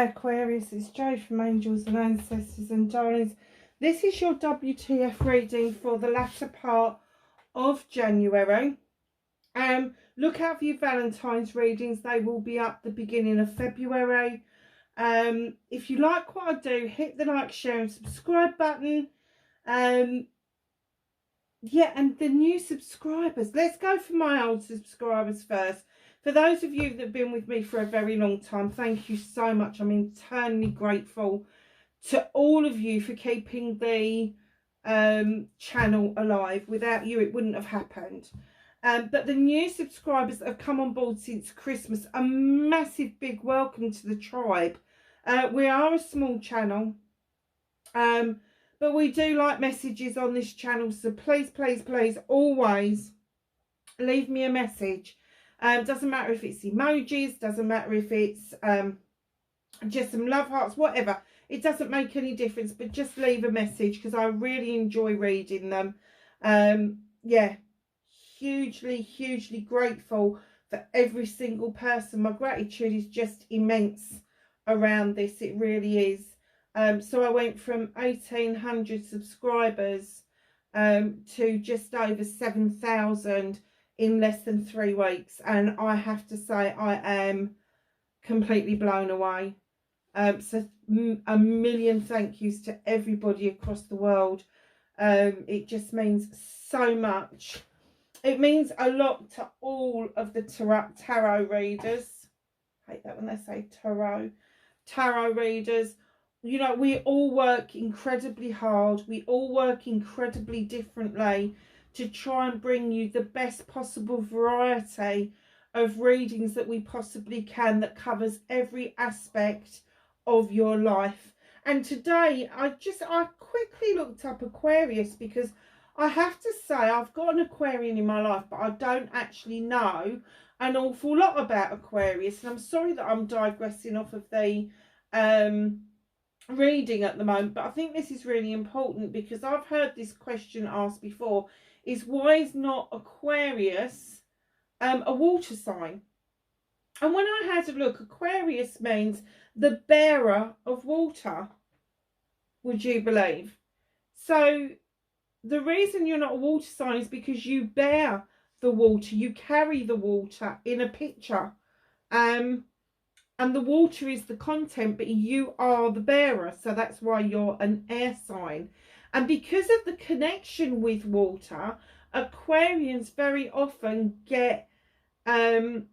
Hi Aquarius, it's Jade from Angels and Ancestors and Darlings. This is your WTF reading for the latter part of January. Look out for your Valentine's readings. They will be up the beginning of February. If you like what I do, hit the like, share and subscribe button. Yeah, and the new subscribers. Let's go for my old subscribers first. For those of you that have been with me for a very long time, thank you so much. I'm eternally grateful to all of you for keeping the channel alive. Without you, it wouldn't have happened. But the new subscribers that have come on board since Christmas, a massive big welcome to the tribe. We are a small channel, but we do like messages on this channel. So please, please, please, always leave me a message. Doesn't matter if it's emojis, doesn't matter if it's just some love hearts, whatever. It doesn't make any difference, but just leave a message because I really enjoy reading them. Yeah, hugely, hugely grateful for every single person. My gratitude is just immense around this. It really is. So I went from 1,800 subscribers to just over 7,000 in less than 3 weeks, and I have to say I am completely blown away. So a million thank yous to everybody across the world. It just means so much. It means a lot to all of the tarot readers. I hate that when they say tarot readers. You know, we all work incredibly hard. We all work incredibly differently to try and bring you the best possible variety of readings that we possibly can, that covers every aspect of your life. And today I quickly looked up Aquarius because I have to say I've got an Aquarian in my life, but I don't actually know an awful lot about Aquarius. And I'm sorry that I'm digressing off of the reading at the moment, but I think this is really important because I've heard this question asked before, is why is not Aquarius a water sign? And when I had a look, Aquarius means the bearer of water, would you believe? So the reason you're not a water sign is because you bear the water, you carry the water in a pitcher. And the water is the content, but you are the bearer. So that's why you're an air sign. And because of the connection with water, Aquarians very often get the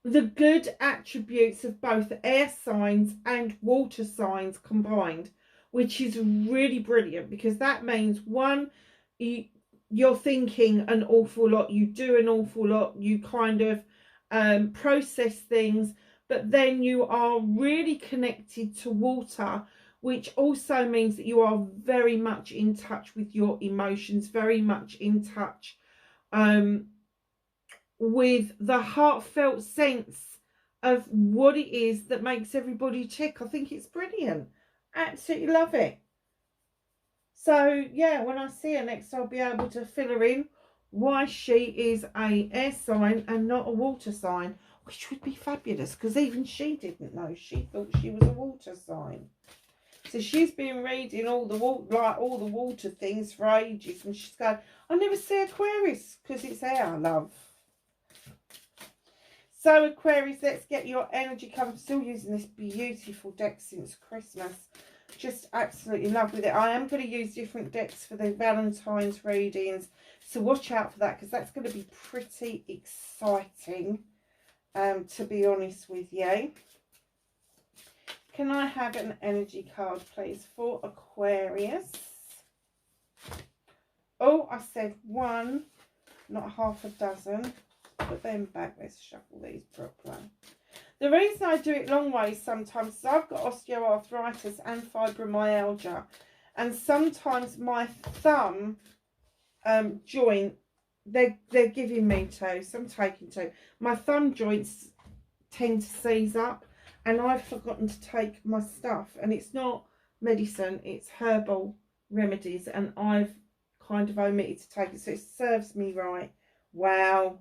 good attributes of both air signs and water signs combined, which is really brilliant because that means, one, you're thinking an awful lot, you do an awful lot, you kind of process things, but then you are really connected to water, which also means that you are very much in touch with your emotions, very much in touch with the heartfelt sense of what it is that makes everybody tick. I think it's brilliant. Absolutely love it. So yeah, when I see her next, I'll be able to fill her in why she is a air sign and not a water sign, which would be fabulous because even she didn't know. She thought she was a water sign. So she's been reading all the water things for ages, and she's going, I never see Aquarius because it's air, love. So Aquarius, let's get your energy covered. I'm still using this beautiful deck since Christmas. Just absolutely love with it. I am going to use different decks for the Valentine's readings, so watch out for that because that's going to be pretty exciting, to be honest with you. Can I have an energy card, please, for Aquarius? Oh, I said one, not half a dozen. Put them back. Let's shuffle these properly. The reason I do it long ways sometimes is I've got osteoarthritis and fibromyalgia, and sometimes my thumb joint, they're giving me two, so I'm taking two. My thumb joints tend to seize up, and I've forgotten to take my stuff, and it's not medicine, it's herbal remedies, and I've kind of omitted to take it, so it serves me right. Wow.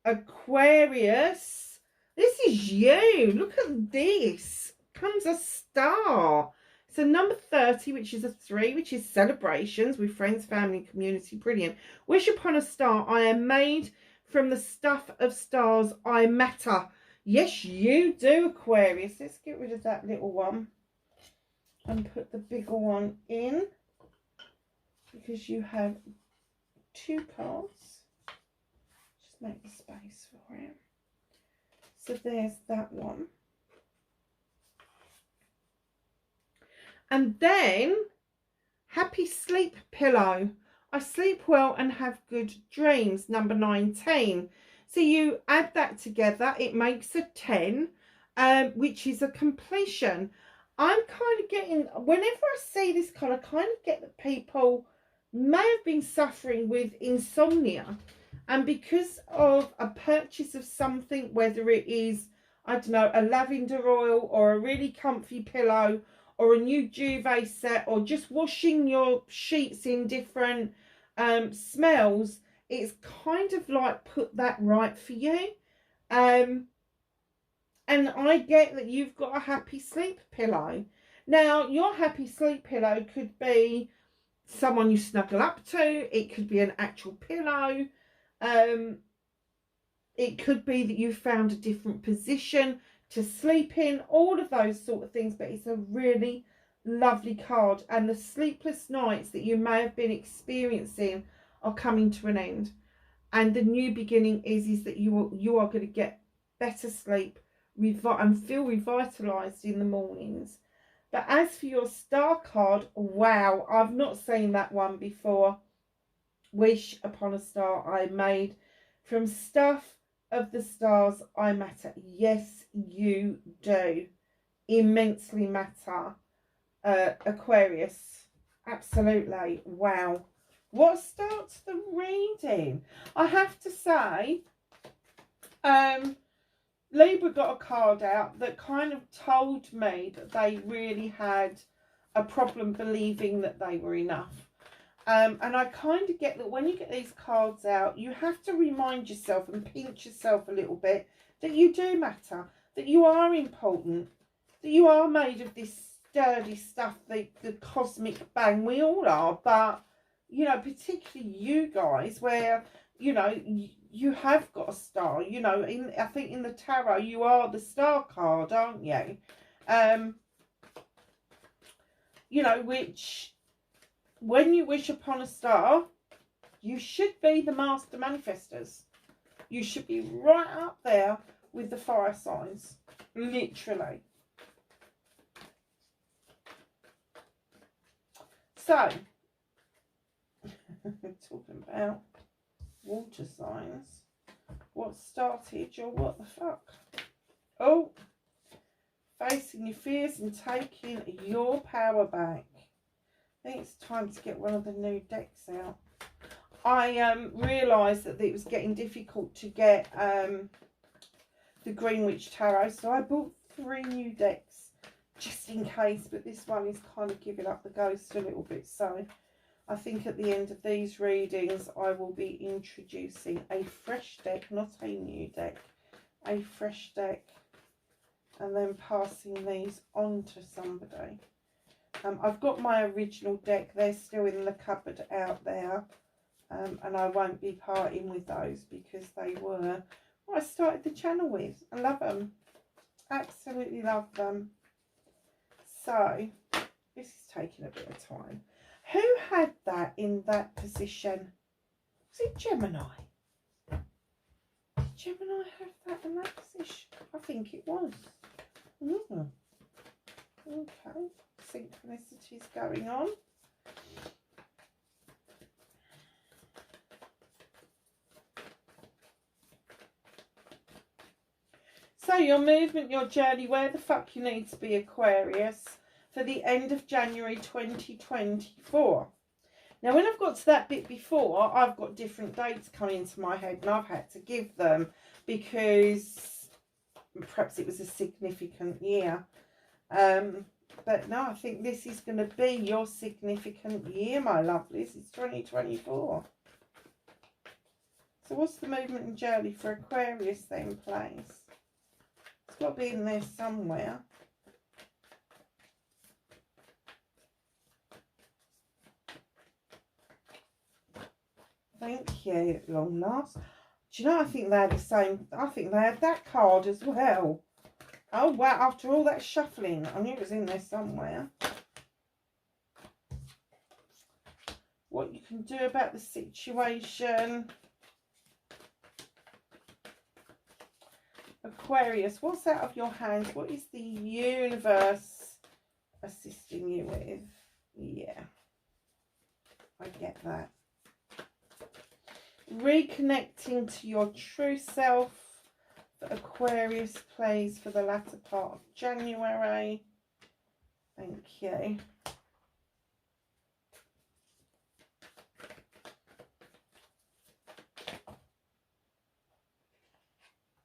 Aquarius, This is you. Look at this. Comes a star. So number 30, which is a 3, which is celebrations with friends, family, and community. Brilliant. Wish upon a star. I am made from the stuff of stars. I matter. Yes, you do, Aquarius. Let's get rid of that little one and put the bigger one in, because you have 2 cards. Just make the space for it. So there's that one. And then, happy sleep pillow. I sleep well and have good dreams, number 19. So you add that together, it makes a 10, which is a completion. I'm kind of getting, whenever I see this card, I kind of get that people may have been suffering with insomnia. And because of a purchase of something, whether it is, I don't know, a lavender oil or a really comfy pillow, or a new duvet set, or just washing your sheets in different smells, it's kind of like put that right for you. And I get that you've got a happy sleep pillow. Now, your happy sleep pillow could be someone you snuggle up to. It could be an actual pillow. It could be that you found a different position to sleep in, all of those sort of things. But it's a really lovely card, and the sleepless nights that you may have been experiencing are coming to an end, and the new beginning is that you are going to get better sleep and feel revitalized in the mornings. But as for your star card, wow, I've not seen that one before. Wish upon a star. I made from stuff of the stars. I matter. Yes, you do immensely matter, Aquarius. Absolutely. Wow. What starts the reading? I have to say, Libra got a card out that kind of told me that they really had a problem believing that they were enough. And I kind of get that when you get these cards out, you have to remind yourself and pinch yourself a little bit that you do matter, that you are important, that you are made of this sturdy stuff, the cosmic bang. We all are, but, you know, particularly you guys, where, you know, you have got a star. You know, I think in the tarot, you are the star card, aren't you? You know, which, when you wish upon a star, you should be the master manifestors. You should be right up there with the fire signs, literally. So, talking about water signs, what started your what the fuck? Oh, facing your fears and taking your power back. I think it's time to get one of the new decks out. I realised that it was getting difficult to get the Greenwich Tarot, so I bought 3 new decks just in case, but this one is kind of giving up the ghost a little bit, so I think at the end of these readings I will be introducing a fresh deck, not a new deck, a fresh deck, and then passing these on to somebody. I've got my original deck, they're still in the cupboard out there, and I won't be parting with those because they were what I started the channel with. I love them, absolutely love them. So this is taking a bit of time. Who had that in that position? Was it Gemini? Did Gemini have that in that position? I think it was. Okay, synchronicities going on. So your movement, your journey, where the fuck you need to be, Aquarius, for the end of January 2024. Now, when I've got to that bit before, I've got different dates coming into my head, and I've had to give them because perhaps it was a significant year. But no, I think this is going to be your significant year, my lovelies. It's 2024. So what's the movement and journey for Aquarius then, please? got to be in there somewhere. Thank you, at long last. Do you know, I think they had the same, I think they had that card as well. Oh, wow, after all that shuffling, I knew it was in there somewhere. What you can do about the situation. Aquarius, what's out of your hands? What is the universe assisting you with? Yeah, I get that. Reconnecting to your true self for Aquarius, please, for the latter part of January. Thank you.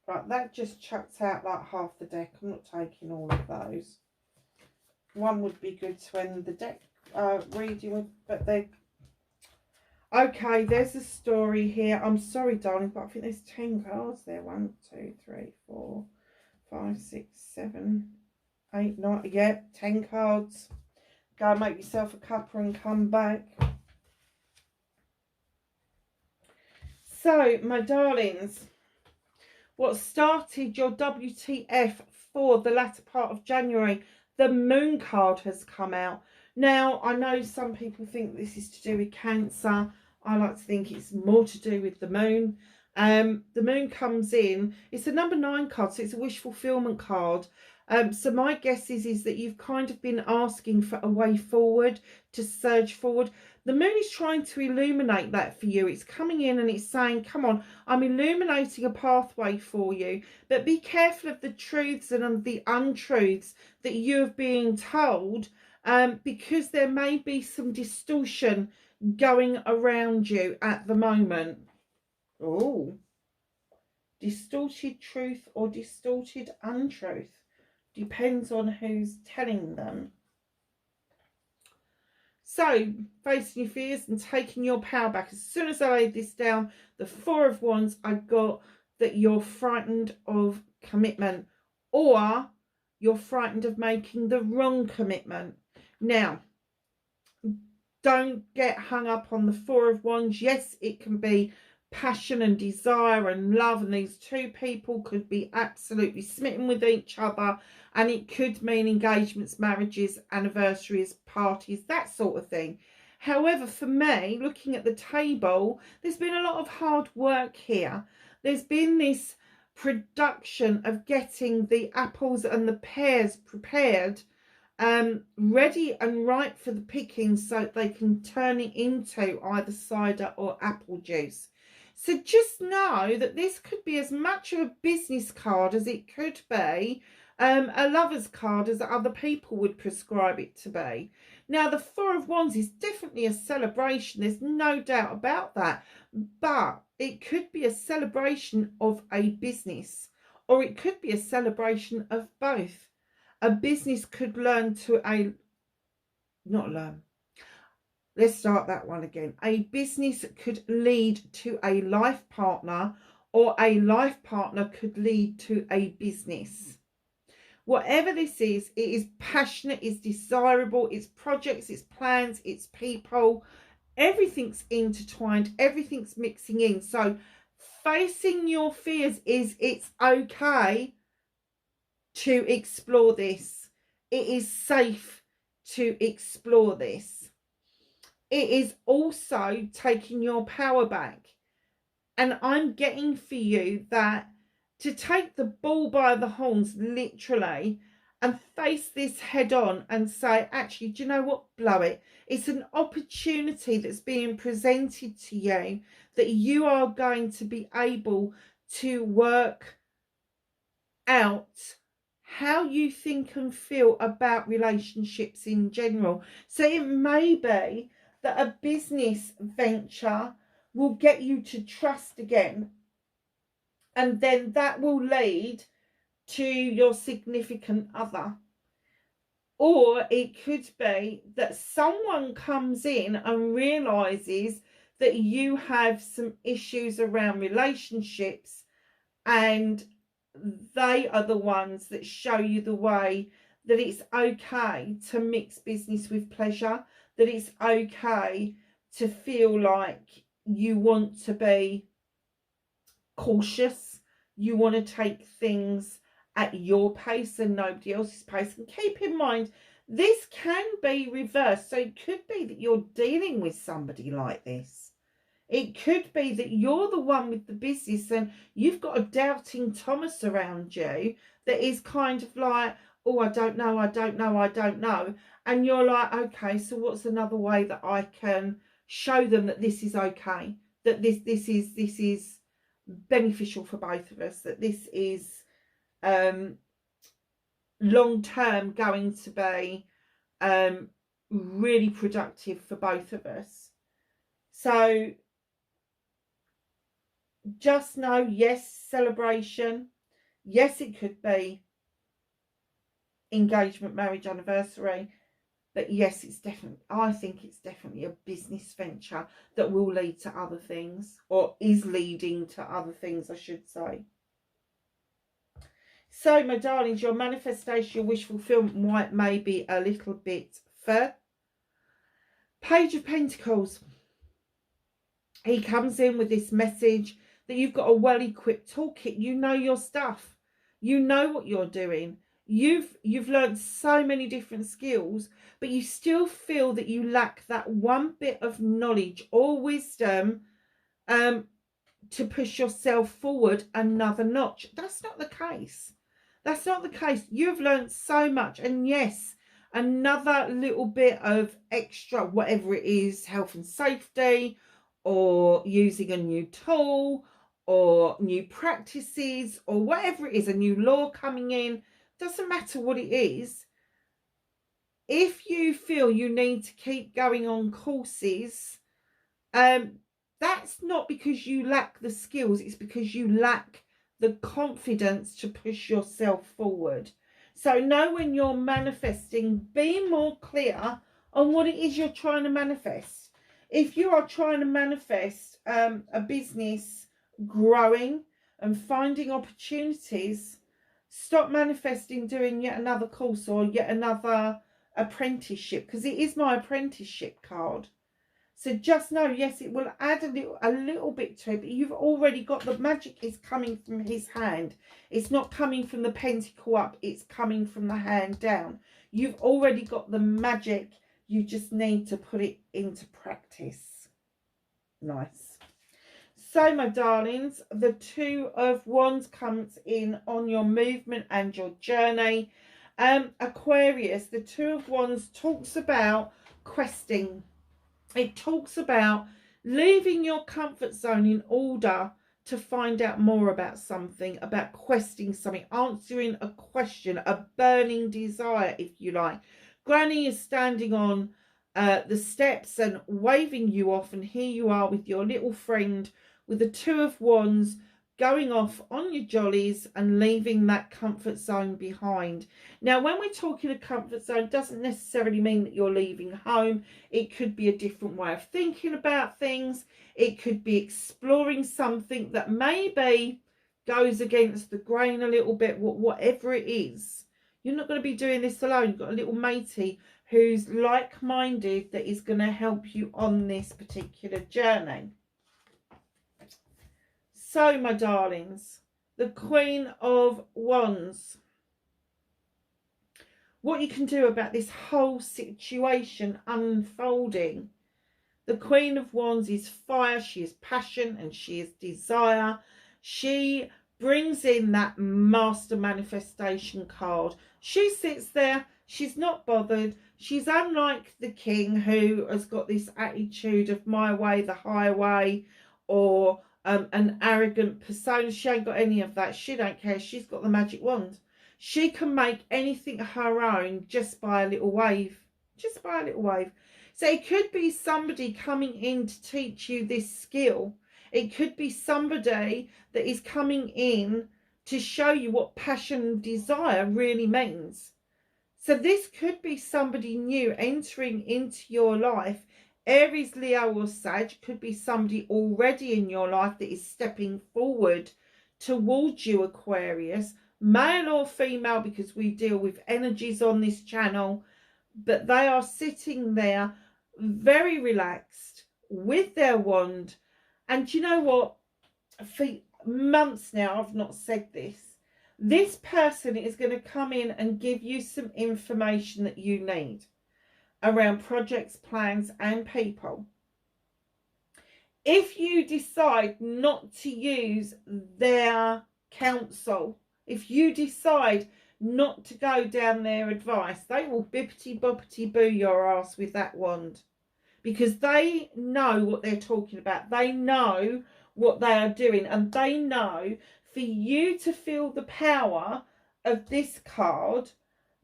Right, that just chucks out like half the deck. I'm not taking all of those. One would be good to end the deck reading with, but they... Okay, there's a story here. I'm sorry, darling, but I think there's 10 cards there. 1, 2, 3, 4, 5, 6, 7, 8, 9. Yeah, 10 cards. Go make yourself a cuppa and come back. So, my darlings, what started your WTF for the latter part of January, the Moon card has come out. Now, I know some people think this is to do with Cancer. I like to think it's more to do with the Moon. The Moon comes in. It's a number 9 card, so it's a wish fulfillment card. So my guess is that you've kind of been asking for a way forward, to surge forward. The Moon is trying to illuminate that for you. It's coming in and it's saying, come on, I'm illuminating a pathway for you. But be careful of the truths and the untruths that you're being told, because there may be some distortion going around you at the moment. Oh, distorted truth or distorted untruth. Depends on who's telling them. So, facing your fears and taking your power back. As soon as I laid this down, the 4 of Wands, I got that you're frightened of commitment, or you're frightened of making the wrong commitment. Now, don't get hung up on the 4 of Wands. Yes, it can be passion and desire and love, and these two people could be absolutely smitten with each other, and it could mean engagements, marriages, anniversaries, parties, that sort of thing. However, for me, looking at the table, there's been a lot of hard work here. There's been this production of getting the apples and the pears prepared, ready and ripe for the picking, so they can turn it into either cider or apple juice. So just know that this could be as much of a business card as it could be a lover's card, as other people would prescribe it to be. Now, the 4 of Wands is definitely a celebration. There's no doubt about that. But it could be a celebration of a business, or it could be a celebration of both. A business could learn to let's start that one again. A business could lead to a life partner, or a life partner could lead to a business. Whatever this is, it is passionate, it's desirable, it's projects, it's plans, it's people. Everything's intertwined, everything's mixing in. So facing your fears it's okay to explore this. It is safe to explore this. It is also taking your power back. And I'm getting for you that to take the bull by the horns, literally, and face this head on and say, actually, do you know what? Blow it. It's an opportunity that's being presented to you that you are going to be able to work out how you think and feel about relationships in general. So it may be that a business venture will get you to trust again, and then that will lead to your significant other. Or it could be that someone comes in and realizes that you have some issues around relationships, and they are the ones that show you the way that it's okay to mix business with pleasure, that it's okay to feel like you want to be cautious, you want to take things at your pace and nobody else's pace. And keep in mind, this can be reversed. So it could be that you're dealing with somebody like this. It could be that you're the one with the business and you've got a doubting Thomas around you that is kind of like, oh, I don't know, I don't know, I don't know. And you're like, okay, so what's another way that I can show them that this is okay, that this is beneficial for both of us, that this is long term going to be really productive for both of us. So just know, yes, celebration. Yes, it could be engagement, marriage, anniversary. But yes, it's definitely, I think it's definitely a business venture that will lead to other things, or is leading to other things, I should say. So, my darlings, your manifestation, your wish fulfillment may be a little bit further. Page of Pentacles. He comes in with this message that you've got a well-equipped toolkit. You know your stuff. You know what you're doing. You've learned so many different skills, but you still feel that you lack that one bit of knowledge or wisdom to push yourself forward another notch. That's not the case. That's not the case. You've learned so much. And yes, another little bit of extra, whatever it is, health and safety, or using a new tool, or new practices, or whatever it is, a new law coming in, doesn't matter what it is. If you feel you need to keep going on courses, that's not because you lack the skills, it's because you lack the confidence to push yourself forward. So know when you're manifesting, be more clear on what it is you're trying to manifest. If you are trying to manifest a business growing and finding opportunities, stop manifesting doing yet another course or yet another apprenticeship, because it is my apprenticeship card. So just know, yes, it will add a little bit to it, but you've already got, the magic is coming from his hand. It's not coming from the pentacle up, it's coming from the hand down. You've already got the magic. You just need to put it into practice. Nice. So, my darlings, the Two of Wands comes in on your movement and your journey. Aquarius, the Two of Wands talks about questing. It talks about leaving your comfort zone in order to find out more about something, about questing something, answering a question, a burning desire, if you like. Granny is standing on the steps and waving you off, and here you are with your little friend with the Two of Wands, going off on your jollies and leaving that comfort zone behind. Now, when we're talking a comfort zone, doesn't necessarily mean that you're leaving home. It could be a different way of thinking about things. It could be exploring something that maybe goes against the grain a little bit, whatever it is. You're not going to be doing this alone. You've got a little matey who's like-minded that is going to help you on this particular journey. So, my darlings, the Queen of Wands. What you can do about this whole situation unfolding. The Queen of Wands is fire, she is passion, and she is desire. She brings in that master manifestation card. She sits there, she's not bothered. She's unlike the king, who has got this attitude of my way, the highway, or an arrogant persona. She ain't got any of that. She don't care. She's got the magic wand. She can make anything her own just by a little wave. Just by a little wave. So it could be somebody coming in to teach you this skill. It could be somebody that is coming in to show you what passion and desire really means. So this could be somebody new entering into your life. Aries, Leo or Sag. Could be somebody already in your life that is stepping forward towards you, Aquarius, male or female, because we deal with energies on this channel, but they are sitting there very relaxed with their wand. And you know what? For months now, I've not said this. This person is going to come in and give you some information that you need around projects, plans, and people. If you decide not to use their counsel, if you decide not to go down their advice, they will bippity boppity boo your ass with that wand, because they know what they're talking about. They know what they are doing, and they know for you to feel the power of this card,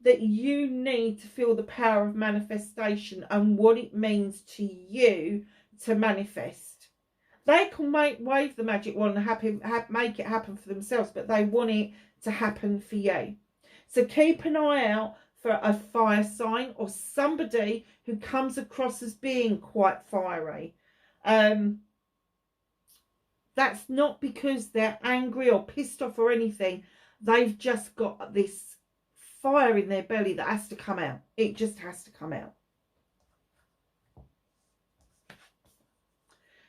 that you need to feel the power of manifestation and what it means to you to manifest. They can wave the magic wand and make it happen for themselves, but they want it to happen for you. So keep an eye out for a fire sign or somebody who comes across as being quite fiery. That's not because they're angry or pissed off or anything. They've just got this fire in their belly that has to come out. It just has to come out.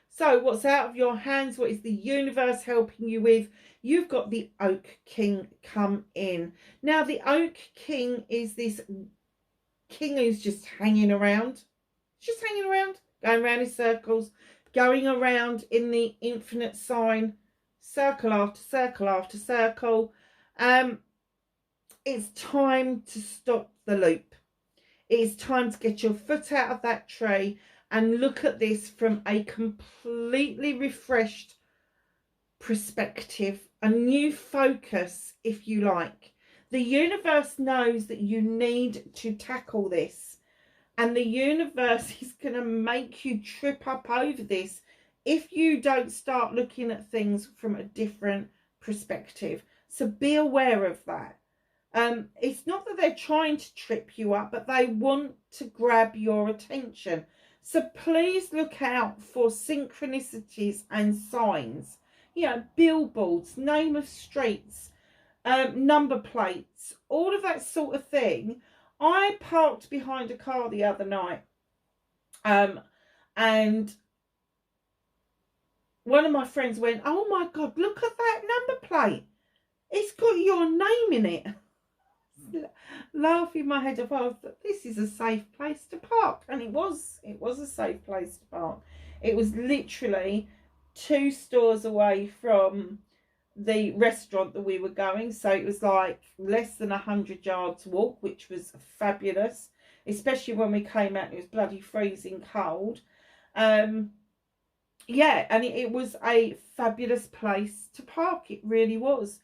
So what's out of your hands? What is the universe helping you with? You've got the Oak King come in. Now, the Oak King is this king who's just hanging around. Just hanging around, going around in circles, going around in the infinite sign, circle after circle after circle. It's time to stop the loop. It's time to get your foot out of that tree and look at this from a completely refreshed perspective, a new focus, if you like. The universe knows that you need to tackle this, and the universe is going to make you trip up over this if you don't start looking at things from a different perspective. So be aware of that. It's not that they're trying to trip you up, but they want to grab your attention. So please look out for synchronicities and signs. You know, billboards, name of streets, number plates, all of that sort of thing. I parked behind a car the other night, and one of my friends went, "Oh my God, look at that number plate. It's got your name in it." Laughing my head off, I thought, this is a safe place to park. And it was a safe place to park. It was literally 2 stores away from the restaurant that we were going, so it was like less than 100 yards walk, which was fabulous, especially when we came out and it was bloody freezing cold. Yeah, and it was a fabulous place to park. It really was.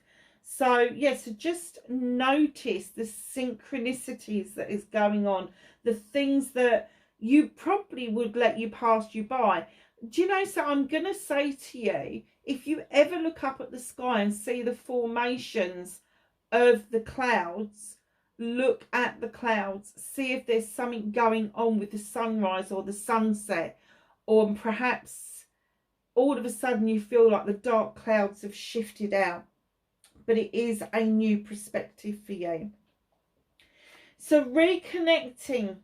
So yeah, so just notice the synchronicities that is going on, the things that you probably would let you pass you by. Do you know, so I'm going to say to you, if you ever look up at the sky and see the formations of the clouds, look at the clouds, see if there's something going on with the sunrise or the sunset, or perhaps all of a sudden you feel like the dark clouds have shifted out. But it is a new perspective for you. So reconnecting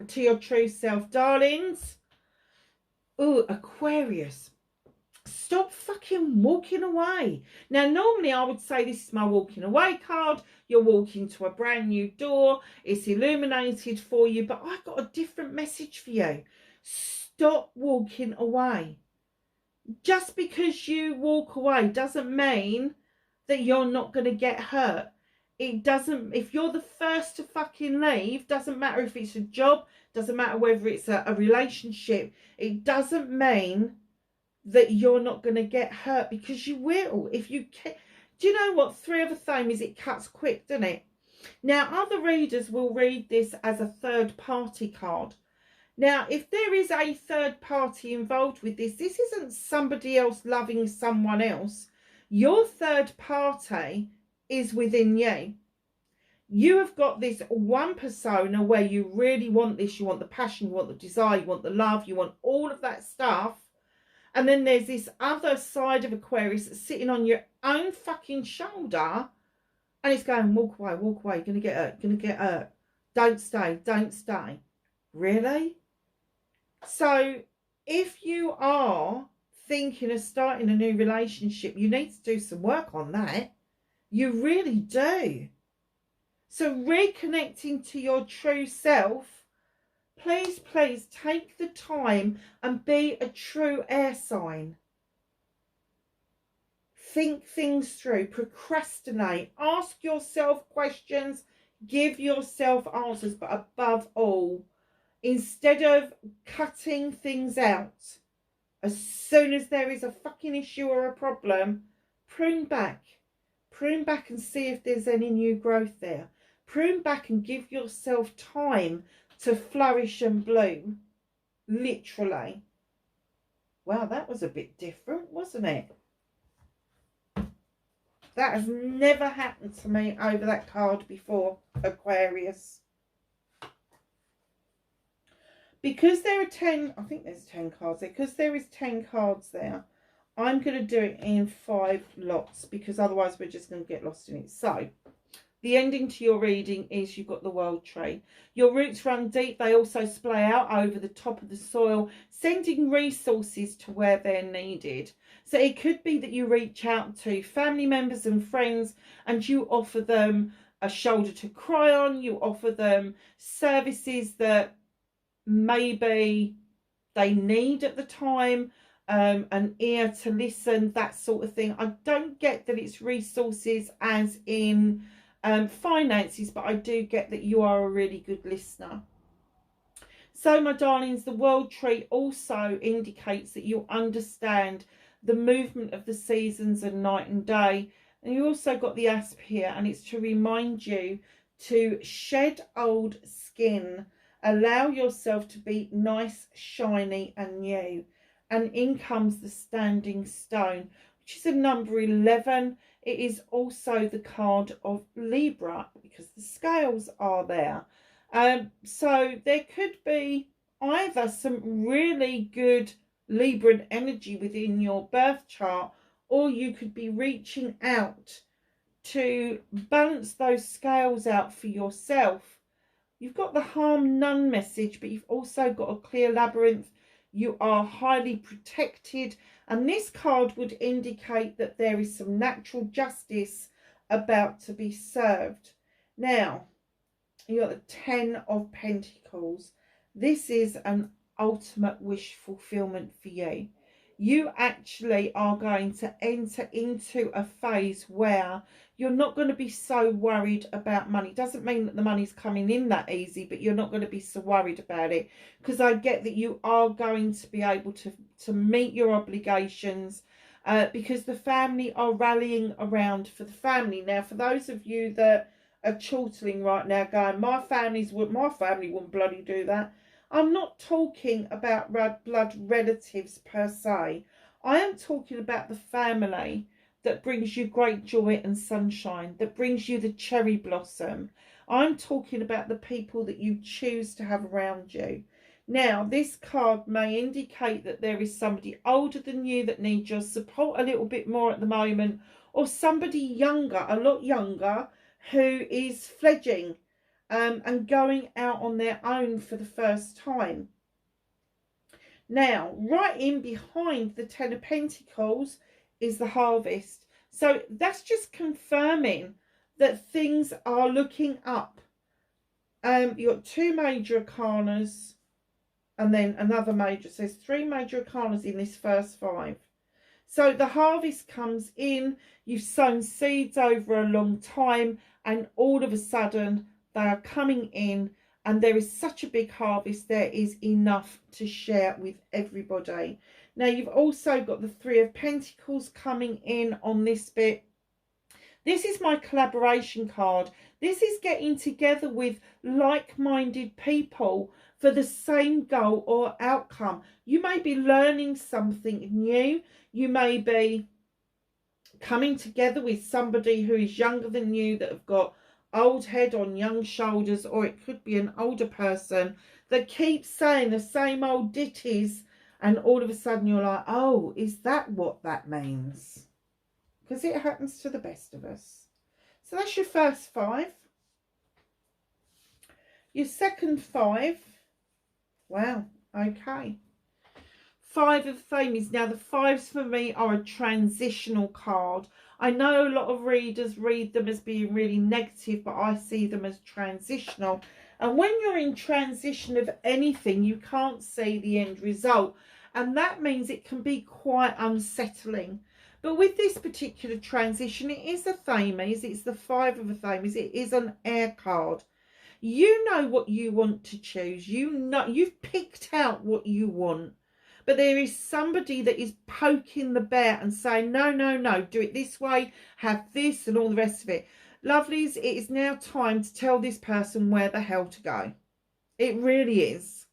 to your true self, darlings. Oh, Aquarius, stop fucking walking away. Now, normally I would say this is my walking away card. You're walking to a brand new door. It's illuminated for you. But I've got a different message for you. Stop walking away. Just because you walk away doesn't mean that you're not going to get hurt. It doesn't, if you're the first to fucking leave, doesn't matter if it's a job, doesn't matter whether it's a relationship, it doesn't mean that you're not going to get hurt, because you will. If you can. Do you know what? 3 of a thumb is it cuts quick, doesn't it? Now, other readers will read this as a third party card. Now, if there is a third party involved with this, this isn't somebody else loving someone else. Your third party is within you. You have got this one persona where you really want this. You want the passion, you want the desire, you want the love, you want all of that stuff. And then there's this other side of Aquarius that's sitting on your own fucking shoulder, and it's going, walk away, you're gonna get hurt, you're gonna get hurt. Don't stay, don't stay. Really? So if you are thinking of starting a new relationship, you need to do some work on that. You really do. So reconnecting to your true self, please take the time and be a true air sign. Think things through, procrastinate, ask yourself questions, give yourself answers, but above all, instead of cutting things out, as soon as there is a fucking issue or a problem, prune back and see if there's any new growth there. Prune back and give yourself time to flourish and bloom, literally. Wow, that was a bit different, wasn't it? That has never happened to me over that card before, Aquarius. Because there are 10, I think there's 10 cards there, because there is 10 cards there, I'm going to do it in 5 lots, because otherwise we're just going to get lost in it. So, the ending to your reading is you've got the world tree. Your roots run deep. They also splay out over the top of the soil, sending resources to where they're needed. So it could be that you reach out to family members and friends and you offer them a shoulder to cry on. You offer them services that maybe they need at the time, an ear to listen, that sort of thing. I don't get that it's resources as in finances, but I do get that you are a really good listener. So my darlings, the world tree also indicates that you understand the movement of the seasons and night and day. And you also got the asp here, and it's to remind you to shed old skin, allow yourself to be nice, shiny and new. And in comes the standing stone, which is a number 11. It is also the card of Libra because the scales are there. So there could be either some really good Libran energy within your birth chart, or you could be reaching out to balance those scales out for yourself. You've got the harm none message, but you've also got a clear labyrinth. You are highly protected, and this card would indicate that there is some natural justice about to be served. Now, you got the 10 of Pentacles. This is an ultimate wish fulfillment for you. You actually are going to enter into a phase where you're not going to be so worried about money. Doesn't mean that the money's coming in that easy, but you're not going to be so worried about it, because I get that you are going to be able to meet your obligations, because the family are rallying around for the family. Now, for those of you that are chortling right now going, my family wouldn't bloody do that. I'm not talking about blood relatives per se. I am talking about the family that brings you great joy and sunshine, that brings you the cherry blossom. I'm talking about the people that you choose to have around you. Now, this card may indicate that there is somebody older than you that needs your support a little bit more at the moment, or somebody younger, a lot younger, who is fledging and going out on their own for the first time. Now, right in behind the 10 of Pentacles is the harvest. So that's just confirming that things are looking up. You've got 2 major arcanas and then another major. So there's 3 major arcanas in this first 5. So the harvest comes in. You've sown seeds over a long time, and all of a sudden they are coming in, and there is such a big harvest. There is enough to share with everybody. Now, you've also got the 3 of Pentacles coming in on this bit. This is my collaboration card. This is getting together with like-minded people for the same goal or outcome. You may be learning something new. You may be coming together with somebody who is younger than you, that have got old head on young shoulders, or it could be an older person that keeps saying the same old ditties And all of a sudden you're like, oh, is that what that means? Because it happens to the best of us. So that's your first 5. Your second 5. Wow, okay. 5 of Famies. Now the 5s for me are a transitional card. I know a lot of readers read them as being really negative, but I see them as transitional. And when you're in transition of anything, you can't see the end result. And that means it can be quite unsettling. But with this particular transition, it is a Famies. It's the 5 of a Famies. It is an air card. You know what you want to choose. You know, you've picked out what you want. But there is somebody that is poking the bear and saying, no, no, no, do it this way, have this and all the rest of it. Lovelies, it is now time to tell this person where the hell to go. It really is.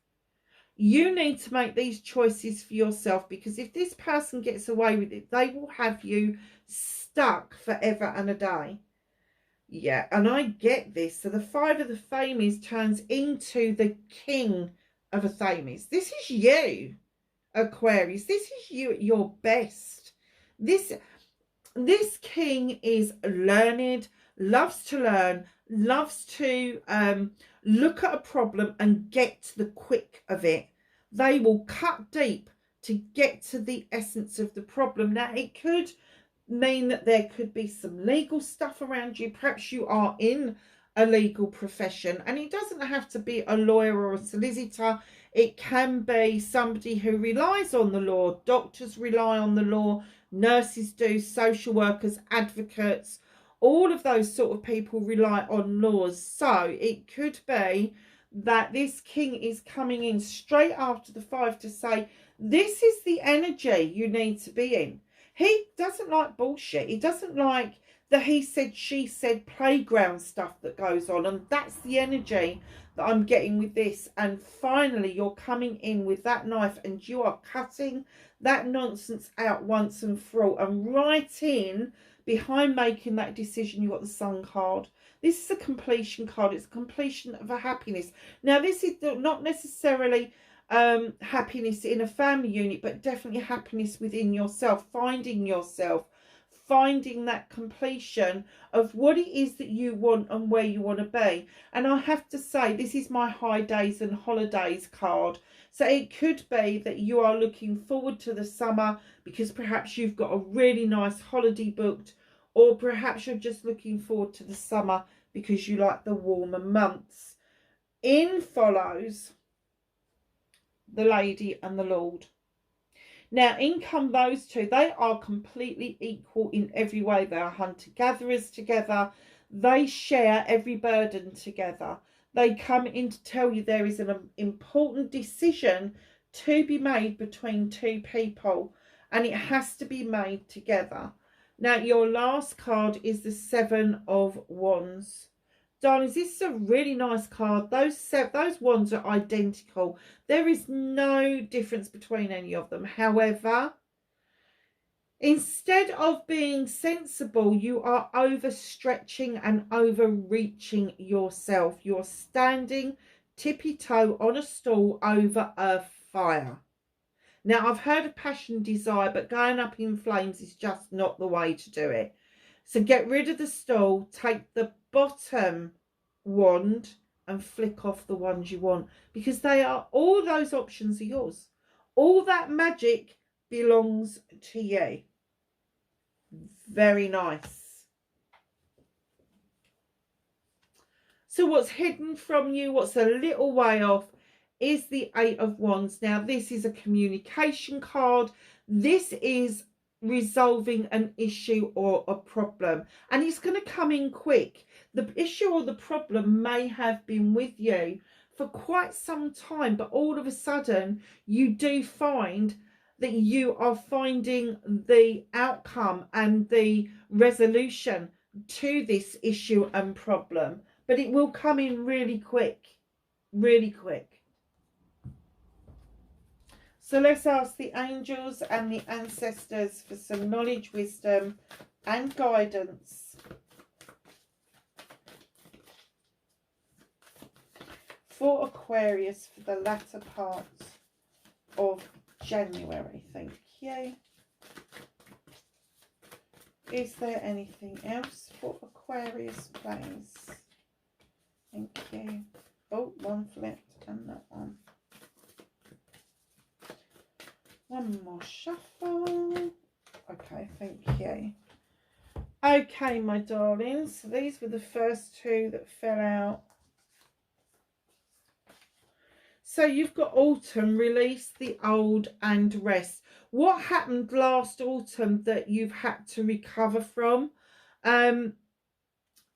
You need to make these choices for yourself, because if this person gets away with it, they will have you stuck forever and a day. Yeah, and I get this. So the 5 of the Famies turns into the King of a Famies. This is you, Aquarius. This is you at your best. This king is learned, loves to learn, loves to look at a problem and get to the quick of it. They will cut deep to get to the essence of the problem. Now, it could mean that there could be some legal stuff around you. Perhaps you are in a legal profession, and it doesn't have to be a lawyer or a solicitor. It can be somebody who relies on the law. Doctors rely on the law, nurses do, social workers, advocates, all of those sort of people rely on laws. So it could be that this king is coming in straight after the 5 to say, this is the energy you need to be in. He doesn't like bullshit. He doesn't like the he said, she said playground stuff that goes on. And that's the energy that I'm getting with this. And finally, you're coming in with that knife and you are cutting that nonsense out once and for all. And right in behind making that decision, you got the Sun card. This is a completion card. It's a completion of a happiness. Now, this is not necessarily happiness in a family unit, but definitely happiness within yourself, finding that completion of what it is that you want and where you want to be. And I have to say, this is my high days and holidays card. So it could be that you are looking forward to the summer because perhaps you've got a really nice holiday booked, or perhaps you're just looking forward to the summer because you like the warmer months. In follows the Lady and the Lord. Now, in come those two. They are completely equal in every way. They are hunter-gatherers together. They share every burden together. They come in to tell you there is an important decision to be made between two people, and it has to be made together. Now, your last card is the 7 of Wands. Darlings, this is a really nice card. Those wands are identical. There is no difference between any of them. However, instead of being sensible, you are overstretching and overreaching yourself. You're standing tippy-toe on a stool over a fire. Now, I've heard of passion desire, but going up in flames is just not the way to do it. So get rid of the stool, take the bottom wand and flick off the ones you want, because they are, all those options are yours. All that magic belongs to you. Very nice. So what's hidden from you, what's a little way off, is the 8 of Wands. Now, this is a communication card. This is resolving an issue or a problem, and it's going to come in quick. The issue or the problem may have been with you for quite some time, but all of a sudden you do find that you are finding the outcome and the resolution to this issue and problem, but it will come in really quick, really quick. So let's ask the angels and the ancestors for some knowledge, wisdom and guidance for Aquarius for the latter part of January. Thank you. Is there anything else for Aquarius, please? Thank you. Oh, one flipped and that one. One more shuffle. Okay, thank you. Okay, my darlings. So these were the first two that fell out. So you've got autumn, release the old and rest. What happened last autumn that you've had to recover from?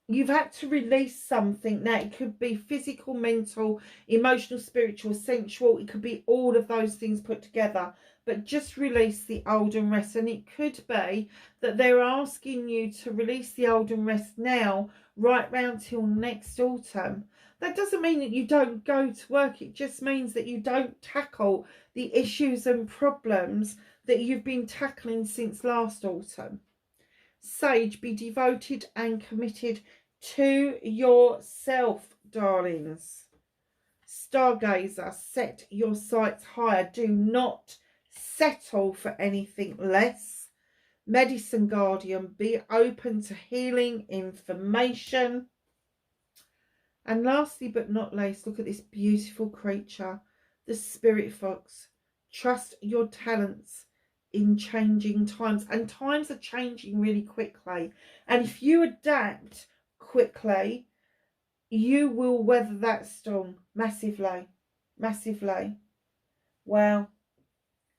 You've had to release something. Now, it could be physical, mental, emotional, spiritual, sensual. It could be all of those things put together. But just release the old and rest. And it could be that they're asking you to release the old and rest now, right round till next autumn. That doesn't mean that you don't go to work. It just means that you don't tackle the issues and problems that you've been tackling since last autumn. Sage, be devoted and committed to yourself, darlings. Stargazer, set your sights higher. Do not settle for anything less. Medicine Guardian, be open to healing information. And lastly but not least, look at this beautiful creature, the Spirit Fox. Trust your talents in changing times, and times are changing really quickly, and if you adapt quickly, you will weather that storm massively. Wow,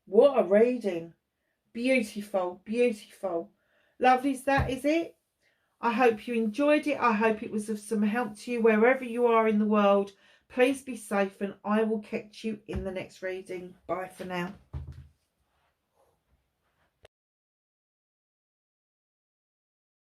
what a reading. Beautiful. Lovelies, that is it. I hope you enjoyed it. I hope it was of some help to you wherever you are in the world. Please be safe, and I will catch you in the next reading. Bye for now.